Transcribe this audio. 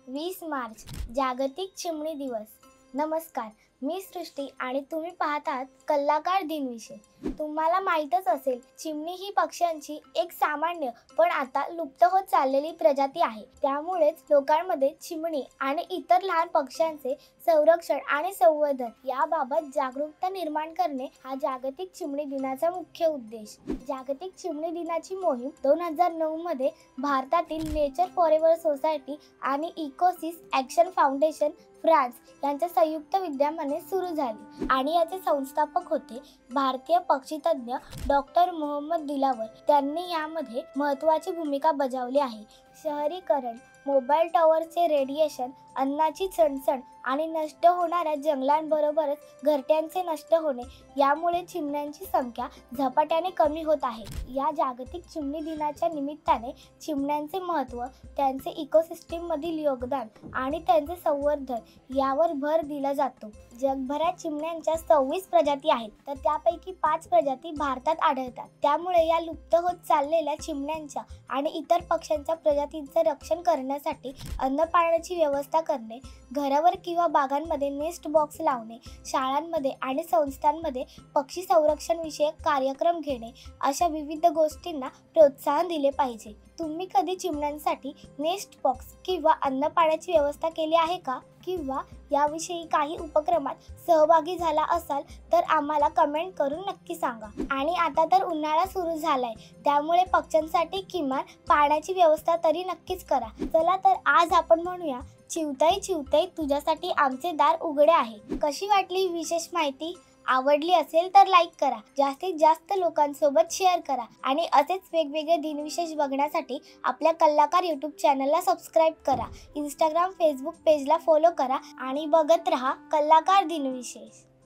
20 मार्च जागतिक चिमणी दिवस। नमस्कार, मी सृष्टी आणि तुम्ही पाहतात कलाकार दिनविषय। तुम्हाला माहीतच असेल, चिमणी ही पक्ष्यांची एक सामान्य पण आता लुप्त होत चाललेली प्रजाती आहे। त्यामुळेच लोकांमध्ये चिमणी आणि इतर लहान पक्ष्यांचे संरक्षण आणि संवर्धन याबाबत जागरूकता निर्माण करणे हा जागतिक चिमणी दिनाचा मुख्य उद्देश। जागतिक चिमणी दिनाची मोहीम 2009 मध्ये भारतातील नेचर फॉरेवर सोसायटी आणि इकोसिस ॲक्शन फाउंडेशन फ्रान्स यांच्या संयुक्त विद्यमाने सुरू झाली आणि याचे संस्थापक होते भारतीय पक्षीतज्ञ डॉक्टर मोहम्मद दिलावर। त्यांनी यामध्ये महत्त्वाची भूमिका बजावली आहे। शहरीकरण, मोबाईल टॉवरचे रेडिएशन, अन्नाची चणचण आणि नष्ट होणाऱ्या जंगलांबरोबरच घरट्यांचे नष्ट होणे यामुळे चिमण्यांची संख्या झपाट्याने कमी होत आहे। या जागतिक चिमणी दिनाच्या निमित्ताने चिमण्यांचे महत्त्व, त्यांचे इकोसिस्टीममधील योगदान आणि त्यांचे संवर्धन यावर भर दिला जातो। जगभरात चिमण्यांच्या 26 प्रजाती आहेत, तर त्यापैकी 5 प्रजाती भारतात आढळतात। त्यामुळे या लुप्त होत चाललेल्या चिमण्यांच्या आणि इतर पक्ष्यांच्या प्रजातींचे रक्षण करण्यासाठी अन्न पाण्याची व्यवस्था करणे, घरावर किंवा बागांमध्ये नेस्ट बॉक्स लावणे, शाळांमध्ये आणि संस्थांमध्ये पक्षी संरक्षण विषयक कार्यक्रम घेणे अशा विविध गोष्टींना प्रोत्साहन दिले पाहिजे। तुम्ही कधी चिमण्यांसाठी नेस्ट बॉक्स किंवा अन्न पाण्याची व्यवस्था केली आहे का? किंवा याविषयी काही उपक्रमात सहभागी झाला असाल तर आम्हाला कमेंट करून नक्की सांगा। आणि आता तर उन्हाळा सुरू झालाय, त्यामुळे पक्ष्यांसाठी किमान पाण्याची व्यवस्था तरी नक्कीच करा। चला तर आज आपण म्हणूया, चिवताई चिवताई तुझ्यासाठी आमचे दार उघडे आहे। कशी वाटली विशेष माहिती? आवडली असेल तर लाईक करा, जास्तीत जास्त लोकांसोबत शेअर करा आणि असेच वेगवेगळे दिनविशेष बघण्यासाठी आपल्या कलाकार यूट्यूब चॅनलला सबस्क्राईब करा। इंस्टाग्राम, फेसबुक पेजला फॉलो करा आणि बघत रहा कलाकार दिनविशेष।